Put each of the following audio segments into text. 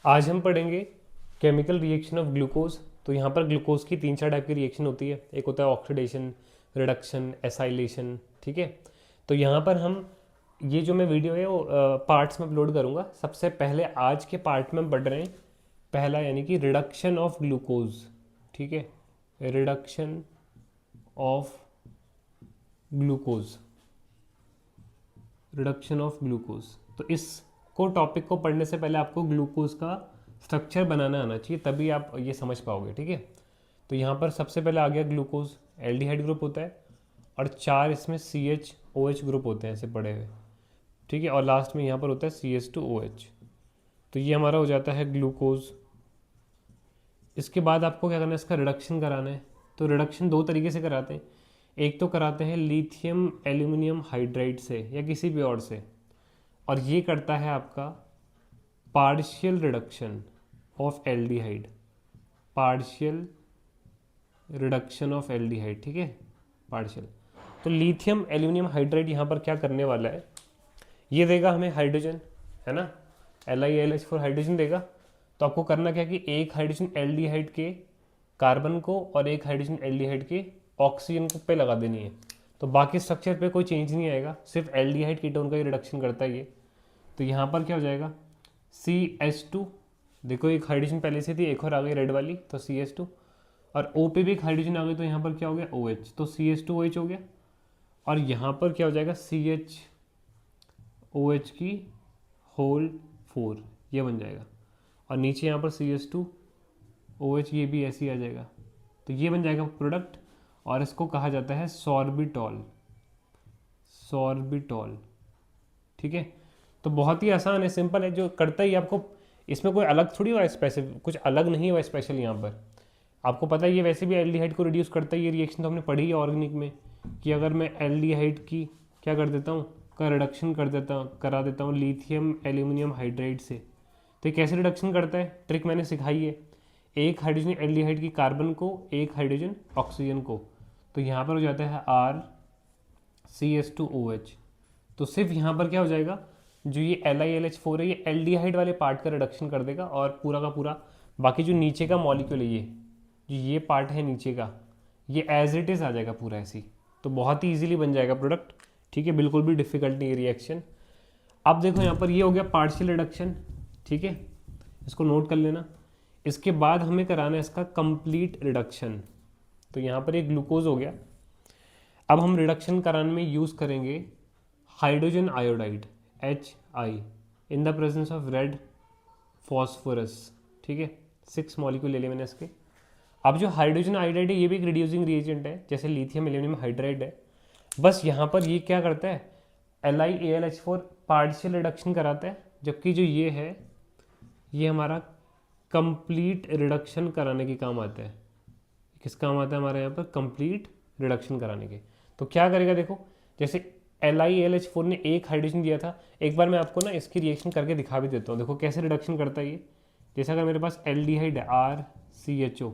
आज हम पढ़ेंगे केमिकल रिएक्शन ऑफ ग्लूकोज। तो यहाँ पर ग्लूकोज की 3-4 टाइप की रिएक्शन होती है। एक होता है ऑक्सीडेशन, रिडक्शन, एसाइलेशन। ठीक है, तो यहाँ पर हम ये जो मैं वीडियो है वो पार्ट्स में अपलोड करूँगा। सबसे पहले आज के पार्ट में हम पढ़ रहे हैं पहला, यानी कि रिडक्शन ऑफ ग्लूकोज। ठीक है, reduction of glucose, reduction of glucose. तो इसको टॉपिक को पढ़ने से पहले आपको ग्लूकोज का स्ट्रक्चर बनाना आना चाहिए, तभी आप ये समझ पाओगे। ठीक है, तो यहाँ पर सबसे पहले आ गया ग्लूकोज, एल्डिहाइड ग्रुप होता है और 4 इसमें CH OH ग्रुप होते हैं ऐसे पड़े हुए। ठीक है, और लास्ट में यहाँ पर होता है CH2OH। तो ये हमारा हो जाता है ग्लूकोज। इसके बाद आपको क्या करना है, इसका रिडक्शन कराना है। तो रिडक्शन 2 तरीके से कराते हैं। एक तो कराते हैं लिथियम एल्यूमिनियम हाइड्राइड से या किसी भी और से, और ये करता है आपका partial reduction of aldehyde, partial reduction of aldehyde. ठीक है, पार्शियल। तो लिथियम एल्यूमिनियम हाइड्राइड यहाँ पर क्या करने वाला है, ये देगा हमें हाइड्रोजन, है ना, LiAlH4 हाइड्रोजन देगा। तो आपको करना क्या कि एक हाइड्रोजन एल्डिहाइड के कार्बन को और एक हाइड्रोजन एल्डिहाइड के ऑक्सीजन को पे लगा देनी है। तो बाकी स्ट्रक्चर पे कोई चेंज नहीं आएगा, सिर्फ एल्डिहाइड कीटोन का ही रिडक्शन करता है ये। तो यहाँ पर क्या हो जाएगा, CH2, देखो एक हाइड्रोजन पहले से थी, एक और आ गई रेड वाली, तो CH2, और O पे भी एक हाइड्रोजन आ गई, तो यहाँ पर क्या हो गया OH, तो CH2OH हो गया। और यहाँ पर क्या हो जाएगा CH OH की होल 4, ये बन जाएगा। और नीचे यहाँ पर CH2OH, ये भी ऐसे ही आ जाएगा। तो ये बन जाएगा प्रोडक्ट, और इसको कहा जाता है सॉर्बिटॉल, सॉर्बिटॉल। ठीक है, तो बहुत ही आसान है, सिंपल है, जो करता ही आपको, इसमें कोई अलग थोड़ी हुआ स्पेसिफिक, कुछ अलग नहीं हुआ स्पेशल। यहाँ पर आपको पता है ये वैसे भी एल्डिहाइड को रिड्यूस करता है। ये रिएक्शन तो हमने पढ़ी है ऑर्गेनिक में, कि अगर मैं एल्डिहाइड की क्या कर देता हूँ, का रिडक्शन करा देता हूँ लिथियम एल्यूमिनियम हाइड्राइड से, तो ये कैसे रिडक्शन करता है, ट्रिक मैंने सिखाई है। एक हाइड्रोजन एल्डिहाइड की कार्बन को, एक हाइड्रोजन ऑक्सीजन को, तो यहाँ पर हो जाता है RCH2OH। तो सिर्फ यहाँ पर क्या हो जाएगा, जो ये LiLH4 है ये एल्डिहाइड वाले पार्ट का रिडक्शन कर देगा, और पूरा का पूरा बाकी जो नीचे का मॉलिक्यूल है, ये जो ये पार्ट है नीचे का, ये एज इट इज़ आ जाएगा पूरा ऐसे ही। तो बहुत ही ईजिली बन जाएगा प्रोडक्ट। ठीक है, बिल्कुल भी डिफिकल्ट नहीं है रिएक्शन। अब देखो यहाँ पर ये हो गया पार्शियल रिडक्शन। ठीक है, इसको नोट कर लेना। इसके बाद हमें कराना है इसका कंप्लीट रिडक्शन। तो यहाँ पर ये ग्लूकोज हो गया। अब हम रिडक्शन कराने में यूज़ करेंगे hydrogen iodide HI in the presence of red phosphorus. ठीक है, 6 मॉलिक्यूल ले लिए मैंने इसके। अब जो हाइड्रोजन आयोडाइड है ये भी एक रिड्यूसिंग रिएजेंट है, जैसे लिथियम एल्यूमिनियम हाइड्राइड है। बस यहाँ पर ये क्या करता है, LiAlH4 पार्शियल रिडक्शन कराता है, जबकि जो ये है ये हमारा कंप्लीट रिडक्शन कराने के काम आता है। किस काम आता है हमारे यहाँ पर, कंप्लीट रिडक्शन कराने के। तो क्या करेगा देखो, जैसे LiAlH4 ने एक हाइड्रोजन दिया था, एक बार मैं आपको ना इसकी रिएक्शन करके दिखा भी देता हूँ। देखो कैसे रिडक्शन करता है ये। जैसे अगर मेरे पास एल्डिहाइड है RCHO,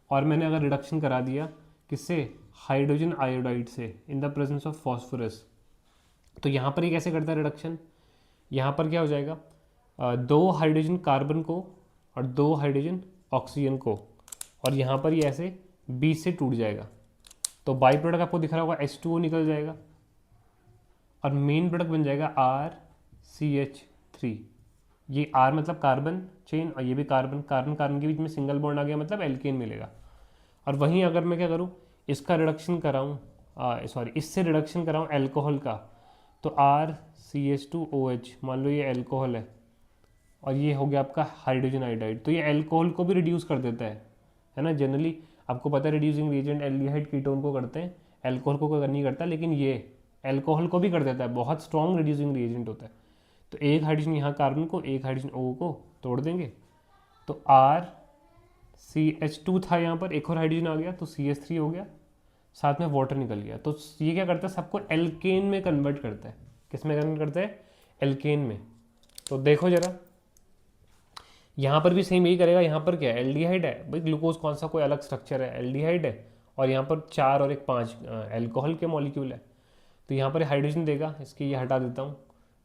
और मैंने अगर रिडक्शन करा दिया किससे, हाइड्रोजन आयोडाइड से in the presence of phosphorus, तो यहाँ पर ये कैसे करता है रिडक्शन। यहाँ पर क्या हो जाएगा, 2 हाइड्रोजन कार्बन को और 2 हाइड्रोजन ऑक्सीजन को, और यहाँ पर ये ऐसे बीच से टूट जाएगा। तो बाई प्रोडक्ट आपको दिख रहा होगा H2O निकल जाएगा, और मेन प्रोडक्ट बन जाएगा RCH3। ये R मतलब कार्बन चेन, और ये भी कार्बन, कार्बन कार्बन के बीच में सिंगल बॉन्ड आ गया, मतलब एल्केन मिलेगा। और वहीं अगर मैं क्या करूँ, इसका रिडक्शन कराऊँ, इससे रिडक्शन कराऊँ एल्कोहल का, तो RCH2OH, मान लो ये एल्कोहल है, और ये हो गया आपका हाइड्रोजन आयोडाइड। तो ये एल्कोहल को भी रिड्यूस कर देता है ना। जनरली आपको पता है रिड्यूसिंग रिएजेंट एल्डिहाइड कीटोन को करते हैं, एल्कोहल को नहीं करता, लेकिन ये एल्कोहल को भी कर देता है, बहुत स्ट्रॉन्ग रिड्यूसिंग रिएजेंट होता है। तो एक हाइड्रोजन यहाँ कार्बन को, एक हाइड्रोजन O को तोड़ देंगे, तो RCH2 था, यहाँ पर एक और हाइड्रोजन आ गया, तो CH3 हो गया, साथ में वाटर निकल गया। तो ये क्या करता है, सबको एल्केन में कन्वर्ट करता है। किस में कन्वर्ट करता है, एल्केन में। तो देखो जरा, यहाँ पर भी सेम यही करेगा। यहाँ पर क्या है, एल्डिहाइड है भाई, ग्लूकोज कौन सा कोई अलग स्ट्रक्चर है, एल्डिहाइड है, और यहाँ पर 4 और 1 5 एल्कोहल के मॉलिक्यूल है। तो यहाँ पर हाइड्रोजन देगा, इसकी ये हटा देता हूँ,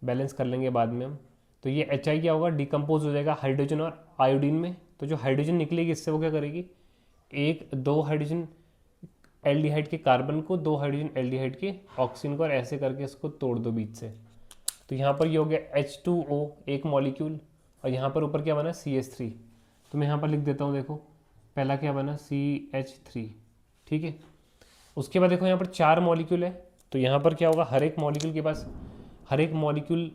बैलेंस कर लेंगे बाद में हम। तो ये HI क्या होगा, डिकम्पोज हो जाएगा हाइड्रोजन और आयोडीन में। तो जो हाइड्रोजन निकलेगी इससे वो क्या करेगी, एक 2 हाइड्रोजन एल्डिहाइड के कार्बन को, 2 हाइड्रोजन एल्डिहाइड के ऑक्सीजन को, और ऐसे करके इसको तोड़ दो बीच से। तो यहाँ पर ये हो गया H2O एक मॉलिक्यूल, और यहाँ पर ऊपर क्या बना, CH3। तो मैं यहाँ पर लिख देता हूँ, देखो पहला क्या बना, CH3, ठीक है। उसके बाद देखो यहाँ पर 4 मॉलिक्यूल है, तो यहाँ पर क्या होगा, हर एक मॉलिक्यूल के पास, हर एक मॉलिक्यूल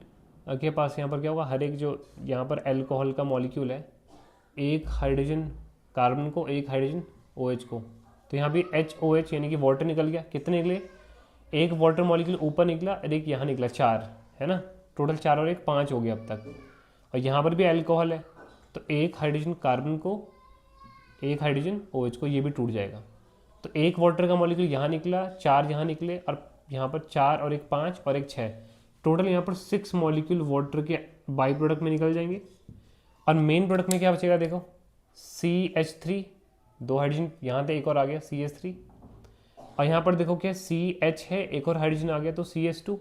के पास यहाँ पर क्या होगा, हर एक जो यहाँ पर अल्कोहल का मॉलिक्यूल है, एक हाइड्रोजन कार्बन को, एक हाइड्रोजन OH को। तो यहाँ भी HOH यानी कि वाटर निकल गया। कितने निकले, एक वाटर मॉलिक्यूल ऊपर निकला और एक यहाँ निकला, 4 है ना, टोटल 4 और 1 5 हो गया अब तक। और यहाँ पर भी अल्कोहल है, तो एक हाइड्रोजन कार्बन को, एक हाइड्रोजन OH को, ये भी टूट जाएगा। तो एक वाटर का मॉलिक्यूल यहाँ निकला, 4 यहाँ निकले, और यहाँ पर 4 और 1 5 और 1 6, टोटल यहाँ पर 6 मॉलिक्यूल वाटर के बाई प्रोडक्ट में निकल जाएंगे। और मेन प्रोडक्ट में क्या बचेगा, देखो CH3, 2 हाइड्रोजन यहाँ पे एक और आ गया CH3, और यहाँ पर देखो क्या CH है, एक और हाइड्रोजन आ गया तो CH2।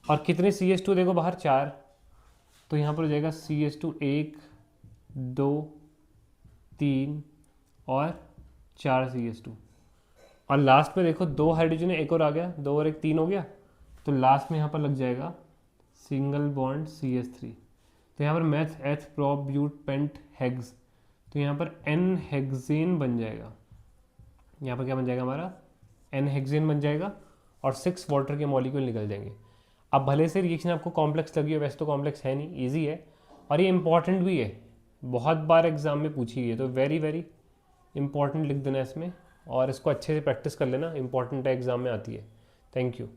और कितने CH2 देखो बाहर, 4, तो यहाँ पर हो जाएगा CH2 1 2 3 और 4 CH2। और लास्ट में देखो 2 हाइड्रोजन है, एक और आ गया, 2 और 1 3 हो गया, तो लास्ट में यहाँ पर लग जाएगा सिंगल बॉन्ड CH3। तो यहाँ पर मैथ एथ प्रोप ब्यूट पेंट हेक्स, तो यहाँ पर N हेक्सेन बन जाएगा। यहाँ पर क्या बन जाएगा हमारा, N हेक्सेन बन जाएगा, और 6 वाटर के मॉलिक्यूल निकल जाएंगे। अब भले से रिएक्शन आपको कॉम्प्लेक्स लगी हो, वैसे तो कॉम्प्लेक्स है नहीं, ईजी है, और ये इंपॉर्टेंट भी है, बहुत बार एग्जाम में पूछी गई है, तो वेरी वेरी इंपॉर्टेंट लिख देना इसमें, और इसको अच्छे से प्रैक्टिस कर लेना, इंपॉर्टेंट है, एग्जाम में आती है। Thank you.